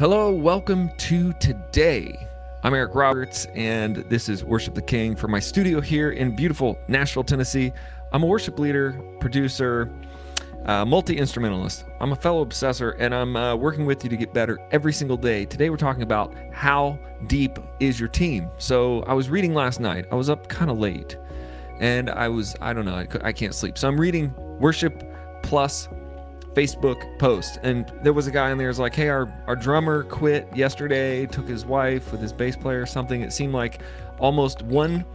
Hello, welcome to today. I'm Eric Roberts, and this is Worship the King from my studio here in beautiful Nashville, Tennessee. I'm a worship leader, producer, multi-instrumentalist. I'm a fellow obsessor, and I'm working with you to get better every single day. Today we're talking about how deep is your team. So I was reading last night. I was up kind of late, and I can't sleep. So I'm reading Worship Plus Facebook post, and there was a guy in there who's like, hey, our drummer quit yesterday, took his wife with his bass player or something. It seemed like almost one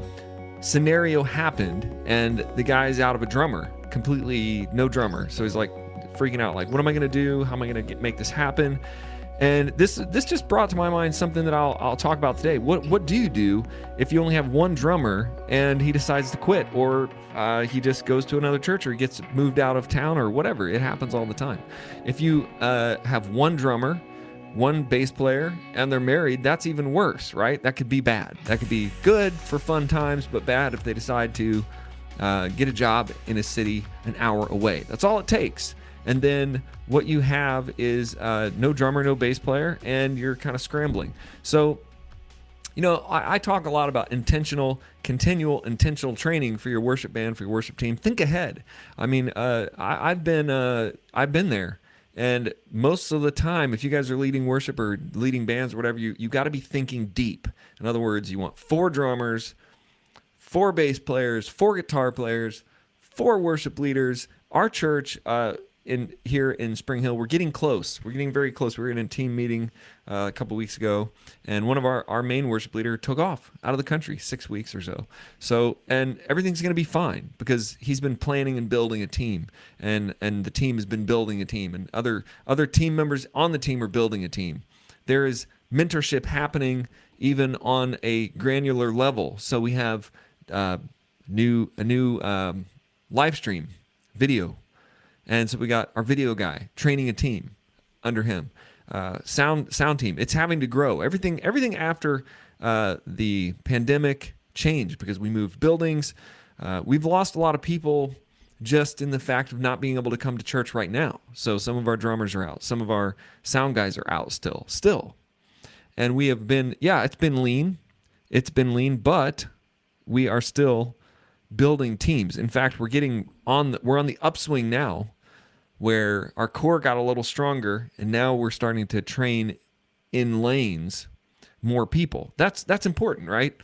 scenario happened and the guy's out of a drummer, completely no drummer. So he's like freaking out, like, what am I gonna do? How am I gonna make this happen? And this just brought to my mind something that I'll talk about today. What do you do if you only have one drummer and he decides to quit, or he just goes to another church, or he gets moved out of town, or whatever? It happens all the time. If you have one drummer, one bass player, and they're married, that's even worse, right? That could be bad. That could be good for fun times, but bad if they decide to get a job in a city an hour away. That's all it takes. And then what you have is no drummer, no bass player, and you're kind of scrambling. So, I talk a lot about continual intentional training for your worship band, for your worship team. Think ahead. I mean, I've been there, and most of the time, if you guys are leading worship or leading bands or whatever, you got to be thinking deep. In other words, you want 4 drummers, 4 bass players, 4 guitar players, 4 worship leaders. Our church, here in Spring Hill, we're getting close. We're getting very close. We were in a team meeting a couple weeks ago, and one of our main worship leader took off out of the country 6 weeks or so. And everything's going to be fine because he's been planning and building a team, and the team has been building a team, and other team members on the team are building a team. There is mentorship happening even on a granular level. So we have a new live stream video. And so we got our video guy training a team under him, sound team. It's having to grow. Everything after the pandemic changed because we moved buildings. We've lost a lot of people just in the fact of not being able to come to church right now. So some of our drummers are out. Some of our sound guys are out still. And we have been, it's been lean. It's been lean, but we are still building teams. In fact, we're on the upswing now, where our core got a little stronger, and now we're starting to train in lanes more people. That's important, right?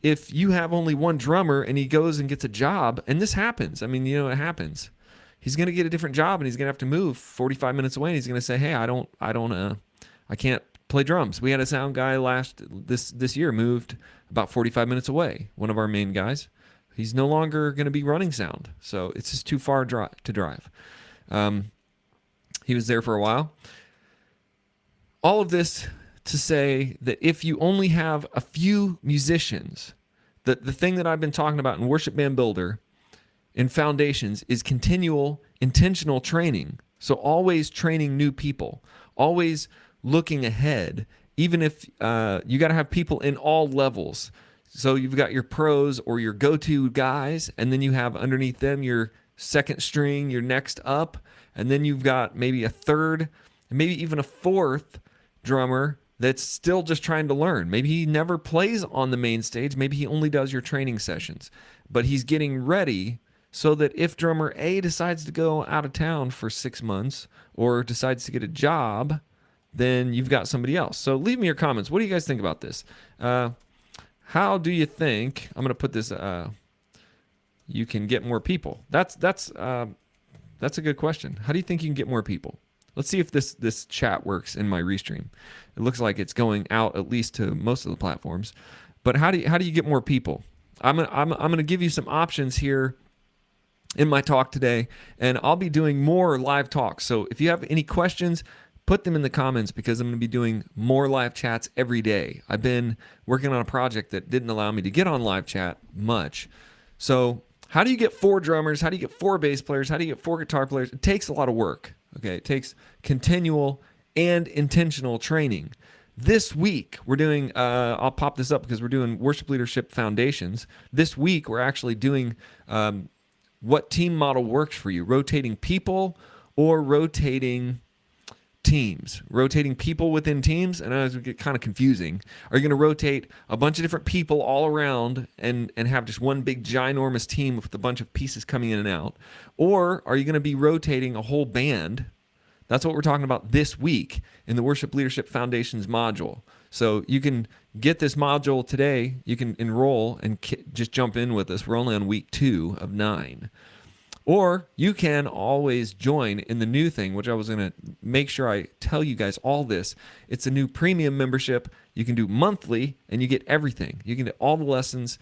If you have only one drummer and he goes and gets a job, and this happens, it happens. He's going to get a different job, and he's going to have to move 45 minutes away, and he's going to say, "Hey, I can't play drums." We had a sound guy this year moved about 45 minutes away. One of our main guys, he's no longer going to be running sound, so it's just too far to drive. He was there for a while. All of this to say that if you only have a few musicians, the thing that I've been talking about in Worship Band Builder in Foundations is continual intentional training. So always training new people, always looking ahead, even if you got to have people in all levels. So you've got your pros or your go-to guys, and then you have underneath them your second string, your next up, and then you've got maybe a third, and maybe even a fourth drummer that's still just trying to learn. Maybe he never plays on the main stage. Maybe he only does your training sessions, but he's getting ready so that if drummer A decides to go out of town for 6 months or decides to get a job, then you've got somebody else. So leave me your comments. What do you guys think about this? How do you think, I'm going to put this, you can get more people? That's a good question. How do you think you can get more people? Let's see if this chat works in my Restream. It looks like it's going out at least to most of the platforms. But how do you get more people? I'm going to give you some options here in my talk today, and I'll be doing more live talks. So if you have any questions, put them in the comments, because I'm going to be doing more live chats every day. I've been working on a project that didn't allow me to get on live chat much. So how do you get 4 drummers? How do you get 4 bass players? How do you get 4 guitar players? It takes a lot of work. Okay, it takes continual and intentional training. This week, we're doing, I'll pop this up because we're doing Worship Leadership Foundations. This week, we're actually doing what team model works for you, rotating people or rotating teams, rotating people within teams, and as we get kind of confusing, are you going to rotate a bunch of different people all around and have just one big ginormous team with a bunch of pieces coming in and out? Or are you going to be rotating a whole band? That's what we're talking about this week in the Worship Leadership Foundations module. So you can get this module today. You can enroll and just jump in with us. We're only on week 2 of 9. Or you can always join in the new thing, which I was going to make sure I tell you guys all this. It's a new premium membership. You can do monthly, and you get everything. You can get all the lessons,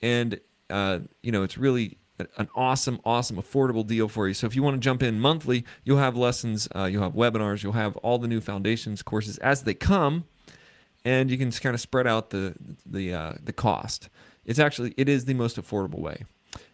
and it's really an awesome, affordable deal for you. So if you want to jump in monthly, you'll have lessons, you'll have webinars, you'll have all the new foundations courses as they come, and you can just kind of spread out the cost. It is the most affordable way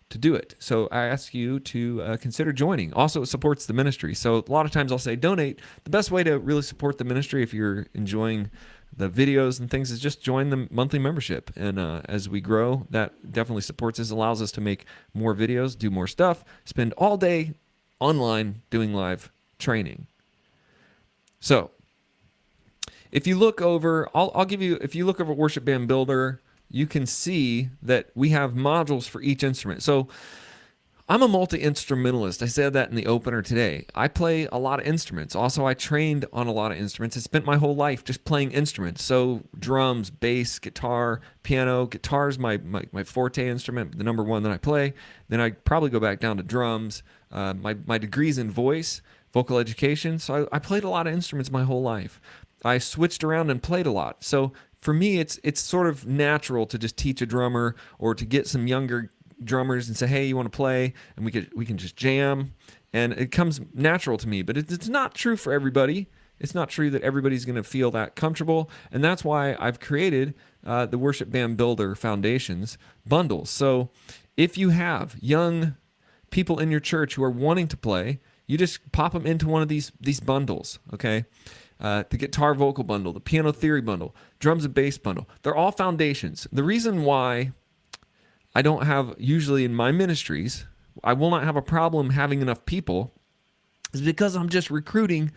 to do it. So I ask you to consider joining. Also, it supports the ministry. So a lot of times I'll say donate. The best way to really support the ministry, if you're enjoying the videos and things, is just join the monthly membership. And as we grow, that definitely supports us, allows us to make more videos, do more stuff, spend all day online doing live training. So if you look over, if you look over Worship Band Builder, you can see that we have modules for each instrument. So I'm a multi-instrumentalist. I said that in the opener today. I play a lot of instruments. Also, I trained on a lot of instruments. I spent my whole life just playing instruments. So drums, bass, guitar, piano. Guitar is my forte instrument, the number one that I play. Then I probably go back down to drums. My degree's in voice, vocal education. So I played a lot of instruments my whole life. I switched around and played a lot. So for me, it's sort of natural to just teach a drummer or to get some younger drummers and say, hey, you want to play? And we can just jam. And it comes natural to me. But it's not true for everybody. It's not true that everybody's going to feel that comfortable. And that's why I've created the Worship Band Builder Foundations bundles. So if you have young people in your church who are wanting to play, you just pop them into one of these bundles, okay? The guitar vocal bundle, the piano theory bundle, drums and bass bundle. They're all foundations. The reason why I don't have, usually in my ministries, I will not have a problem having enough people is because I'm just recruiting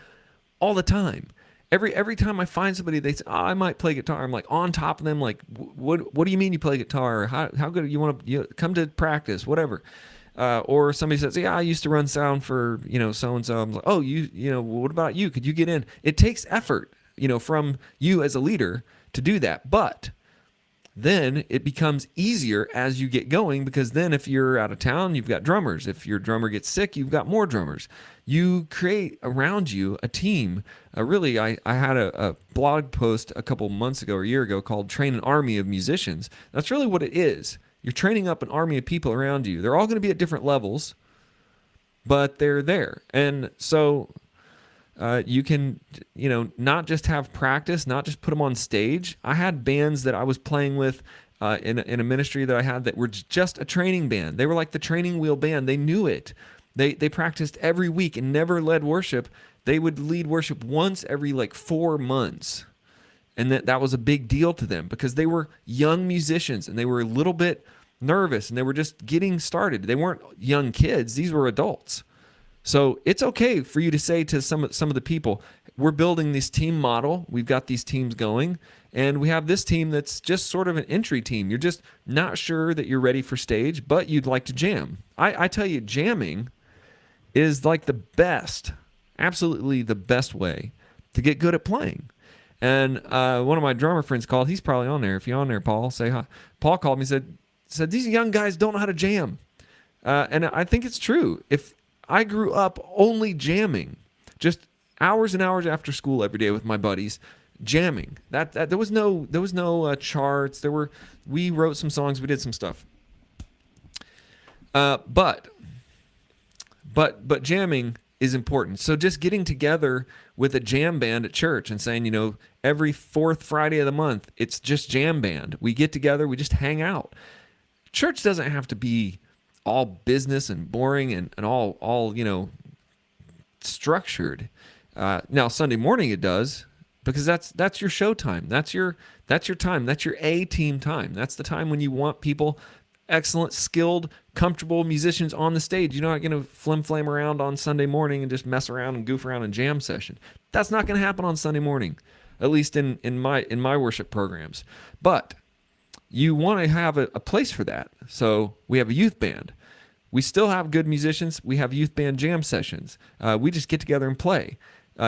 all the time. Every time I find somebody, they say, oh, I might play guitar. I'm like on top of them, like, what do you mean you play guitar? How good you want to come to practice, whatever. Or somebody says, yeah, I used to run sound for, so-and-so. I'm like, oh, what about you? Could you get in? It takes effort, from you as a leader to do that. But then it becomes easier as you get going, because then if you're out of town, you've got drummers. If your drummer gets sick, you've got more drummers. You create around you a team. Really, I had a blog post a couple months ago or a year ago called Train an Army of Musicians. That's really what it is. You're training up an army of people around you. They're all going to be at different levels, but they're there. And so you can, not just have practice, not just put them on stage. I had bands that I was playing with in a ministry that I had that were just a training band. They were like the training wheel band. They knew it. They practiced every week and never led worship. They would lead worship once every 4 months. And that was a big deal to them because they were young musicians and they were a little bit nervous and they were just getting started. They weren't young kids. These were adults. So it's okay for you to say to some of the people, we're building this team model. We've got these teams going, and we have this team that's just sort of an entry team. You're just not sure that you're ready for stage, but you'd like to jam. I tell you, jamming is like the best, absolutely the best way to get good at playing. And one of my drummer friends called. He's probably on there. If you're on there, Paul, say hi. Paul called me and said these young guys don't know how to jam. And I think it's true. If I grew up only jamming, just hours and hours after school every day with my buddies, jamming. That there was no charts. We wrote some songs. We did some stuff. But jamming is important. So just getting together with a jam band at church and saying, every fourth Friday of the month, it's just jam band. We get together, we just hang out. Church doesn't have to be all business and boring and all structured. Now Sunday morning it does, because that's your show time. That's your time. That's your A-team time. That's the time when you want people excellent, skilled, comfortable musicians on the stage. You're not going to flim-flam around on Sunday morning and just mess around and goof around in jam session. That's not going to happen on Sunday morning, at least in my worship programs. But you want to have a place for that. So we have a youth band. We still have good musicians. We have youth band jam sessions. We just get together and play.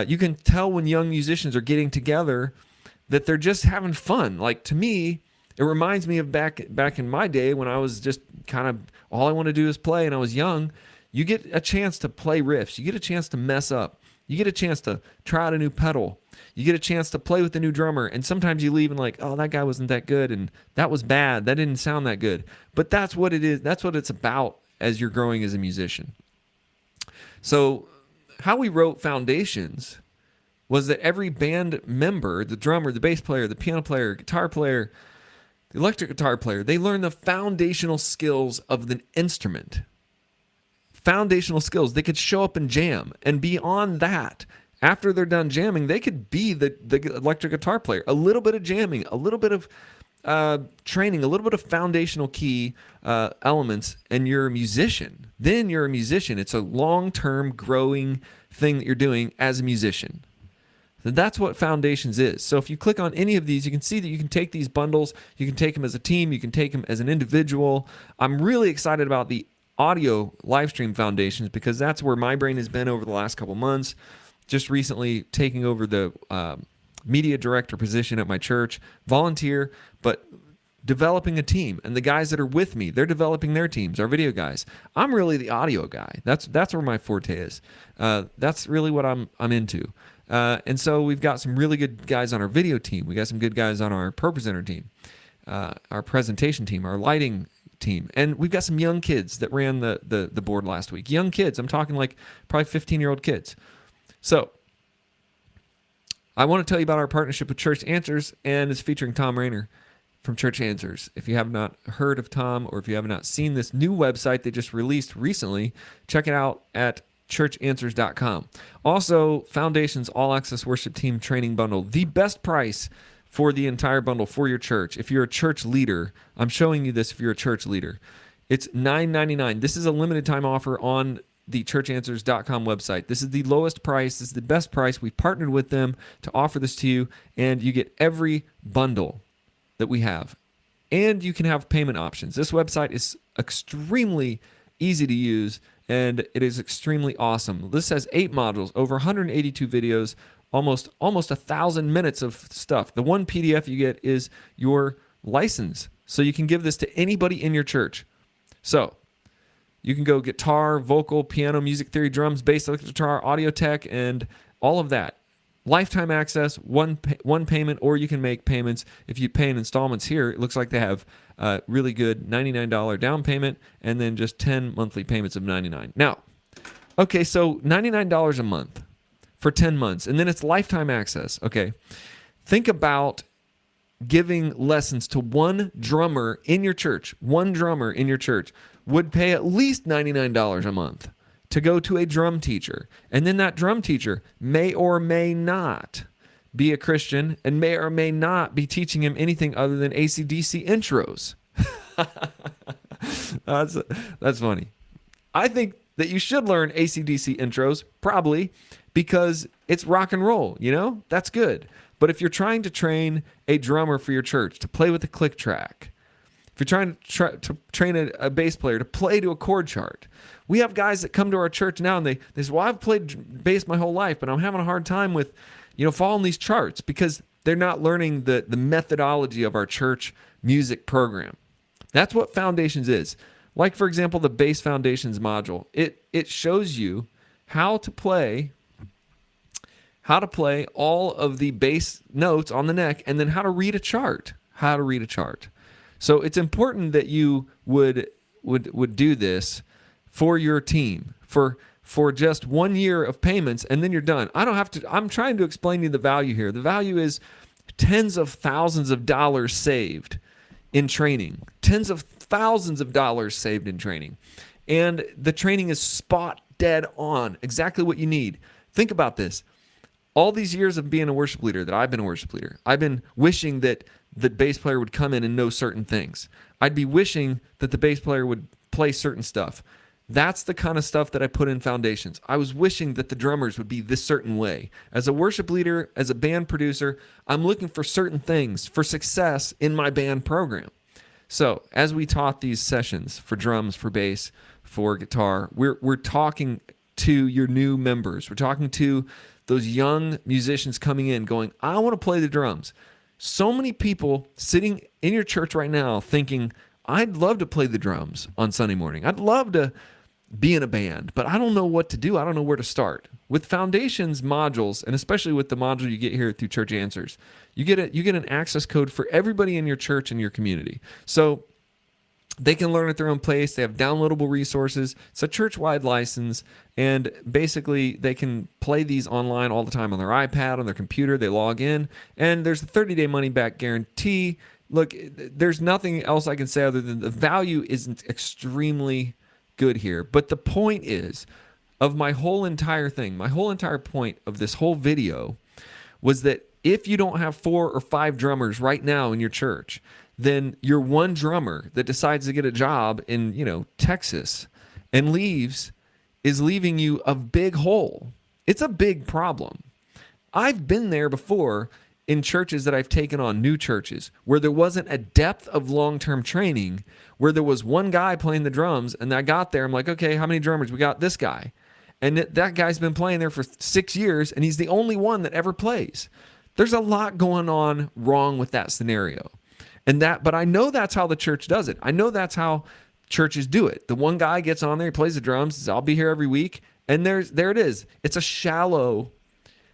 You can tell when young musicians are getting together that they're just having fun. Like, to me, it reminds me of back in my day when I was just kind of, all I want to do is play, and I was young. You get a chance to play riffs. You get a chance to mess up. You get a chance to try out a new pedal. You get a chance to play with the new drummer, and sometimes you leave and like, oh, that guy wasn't that good, and that was bad. That didn't sound that good. But that's what it is. That's what it's about as you're growing as a musician. So how we wrote Foundations was that every band member, the drummer, the bass player, the piano player, guitar player, the electric guitar player, they learn the foundational skills of the instrument. Foundational skills. They could show up and jam. And beyond that, after they're done jamming, they could be the electric guitar player. A little bit of jamming, a little bit of training, a little bit of foundational key elements, and you're a musician. Then you're a musician. It's a long-term growing thing that you're doing as a musician. So that's what Foundations is. So if you click on any of these, you can see that you can take these bundles, you can take them as a team, you can take them as an individual. I'm really excited about the audio live stream Foundations because that's where my brain has been over the last couple months. Just recently taking over the media director position at my church, volunteer, but developing a team. And the guys that are with me, they're developing their teams, our video guys. I'm really the audio guy. That's where my forte is. That's really what I'm into. And so we've got some really good guys on our video team. We got some good guys on our ProPresenter team, our presentation team, our lighting team. And we've got some young kids that ran the board last week. Young kids. I'm talking like probably 15-year-old kids. So I want to tell you about our partnership with Church Answers, and it's featuring Tom Rainer from Church Answers. If you have not heard of Tom, or if you have not seen this new website they just released recently, check it out at churchanswers.com. Also, Foundations All-Access Worship Team Training Bundle, the best price for the entire bundle for your church. If you're a church leader, I'm showing you this if you're a church leader. It's $9.99. This is a limited time offer on the churchanswers.com website. This is the lowest price. This is the best price. We've partnered with them to offer this to you, and you get every bundle that we have. And you can have payment options. This website is extremely easy to use, and it is extremely awesome. This has 8 modules, over 182 videos, almost 1,000 minutes of stuff. The one PDF you get is your license, so you can give this to anybody in your church. So you can go guitar, vocal, piano, music theory, drums, bass, electric guitar, audio tech, and all of that. Lifetime access, one payment, or you can make payments. If you pay in installments here, it looks like they have really good $99 down payment and then just 10 monthly payments of $99. Now, okay, so $99 a month for 10 months, and then it's lifetime access. Okay, think about giving lessons to one drummer in your church. One drummer in your church would pay at least $99 a month to go to a drum teacher. And then that drum teacher may or may not be a Christian and may or may not be teaching him anything other than AC/DC intros. That's funny. I think that you should learn AC/DC intros, probably, because it's rock and roll, you know? That's good. But if you're trying to train a drummer for your church to play with a click track, if you're trying to train a bass player to play to a chord chart, we have guys that come to our church now and they say, well, I've played bass my whole life, but I'm having a hard time with, following these charts because they're not learning the methodology of our church music program. That's what Foundations is. Like, for example, the Bass Foundations module. It shows you how to play all of the bass notes on the neck and then how to read a chart. So it's important that you would do this for your team for just 1 year of payments, and then you're done. I'm trying to explain to you the value here. The value is tens of thousands of dollars saved in training. Tens of thousands of dollars saved in training. And the training is spot dead on, exactly what you need. Think about this. All these years of being a worship leader, that I've been a worship leader, I've been wishing that the bass player would come in and know certain things. I'd be wishing that the bass player would play certain stuff. That's the kind of stuff that I put in Foundations. I was wishing that the drummers would be this certain way. As a worship leader, as a band producer, I'm looking for certain things for success in my band program. So as we taught these sessions for drums, for bass, for guitar, we're talking to your new members. We're talking to those young musicians coming in going, I want to play the drums. So many people sitting in your church right now thinking, I'd love to play the drums on Sunday morning. I'd love to be in a band, but I don't know what to do. I don't know where to start. With Foundations modules, and especially with the module you get here through Church Answers, you get an access code for everybody in your church and your community. So they can learn at their own pace. They have downloadable resources. It's a church-wide license, and basically they can play these online all the time on their iPad, on their computer. They log in, and there's a 30-day money-back guarantee. Look, there's nothing else I can say other than the value isn't extremely good here. But the point is, of my whole entire thing, my whole entire point of this whole video was that if you don't have 4 or 5 drummers right now in your church, then your one drummer that decides to get a job in, Texas and leaves is leaving you a big hole. It's a big problem. I've been there before in churches that I've taken on, new churches, where there wasn't a depth of long-term training, where there was one guy playing the drums, and I got there, I'm like, okay, how many drummers? We got this guy. And that guy's been playing there for 6 years, and he's the only one that ever plays. There's a lot going on wrong with that scenario. But I know that's how the church does it. I know that's how churches do it. The one guy gets on there, he plays the drums, says, I'll be here every week, and there it is. It's a shallow,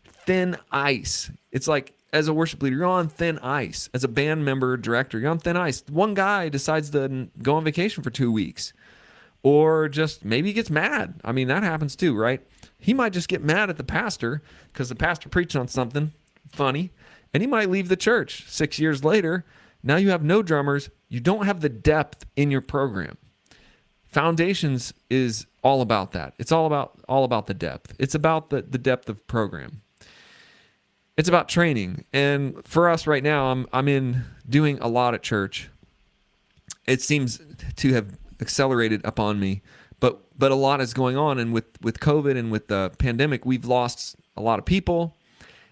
thin ice. It's like, as a worship leader, you're on thin ice. As a band member, director, you're on thin ice. One guy decides to go on vacation for 2 weeks, or just maybe he gets mad. I mean, that happens too, right? He might just get mad at the pastor because the pastor preached on something funny, and he might leave the church 6 years later. Now you have no drummers. You don't have the depth in your program. Foundations is all about that. It's all about the depth. It's about the depth of program. It's about training. And for us right now, I'm in doing a lot at church. It seems to have accelerated upon me, but a lot is going on. And with COVID and with the pandemic, we've lost a lot of people,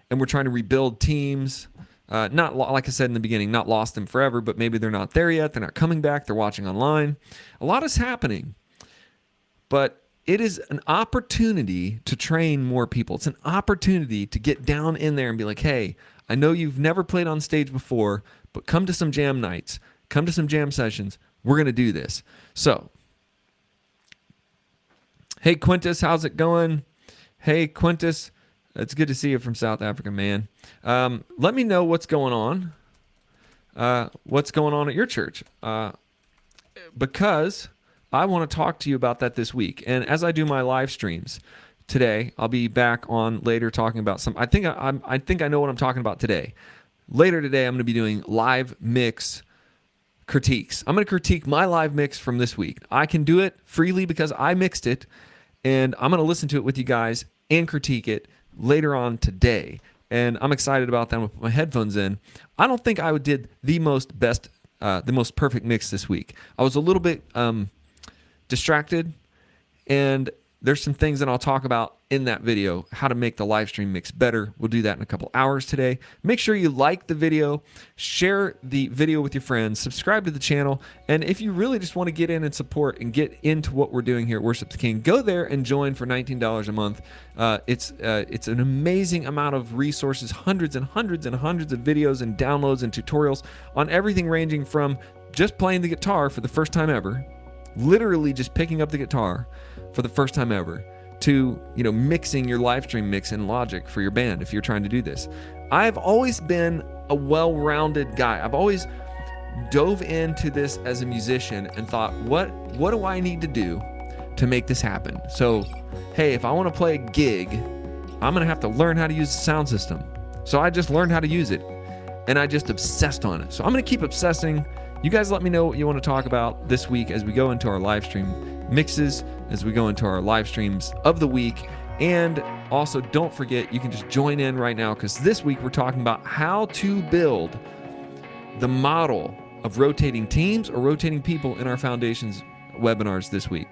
and we're trying to rebuild teams. Not like I said in the beginning, not lost them forever, but maybe they're not there yet. They're not coming back. They're watching online. A lot is happening, but it is an opportunity to train more people. It's an opportunity to get down in there and be like, hey, I know you've never played on stage before, but come to some jam nights. Come to some jam sessions. We're going to do this. So, hey, Quintus, how's it going? Hey, Quintus, it's good to see you from South Africa, man. Let me know what's going on. What's going on at your church? Because I want to talk to you about that this week. And as I do my live streams today, I'll be back on later talking about some. I think I know what I'm talking about today. Later today, I'm going to be doing live mix critiques. I'm going to critique my live mix from this week. I can do it freely because I mixed it, and I'm going to listen to it with you guys and critique it later on today. And I'm excited about that. I'm going to put my headphones in. I don't think I did the most perfect mix this week. I was a little bit distracted, and there's some things that I'll talk about in that video, how to make the live stream mix better. We'll do that in a couple hours today. Make sure you like the video, share the video with your friends, subscribe to the channel, and if you really just want to get in and support and get into what we're doing here at Worship the King, go there and join for $19 a month. It's an amazing amount of resources, hundreds and hundreds and hundreds of videos and downloads and tutorials on everything ranging from just playing the guitar for the first time ever, literally just picking up the guitar for the first time ever, to mixing your live stream mix in Logic for your band if you're trying to do this. I've always been a well-rounded guy. I've always dove into this as a musician and thought, what do I need to do to make this happen? So, hey, if I want to play a gig, I'm going to have to learn how to use the sound system. So I just learned how to use it, and I just obsessed on it. So I'm going to keep obsessing. You guys let me know what you want to talk about this week as we go into our live stream mixes, as we go into our live streams of the week. And also, don't forget, you can just join in right now, because this week we're talking about how to build the model of rotating teams or rotating people in our foundation's webinars this week?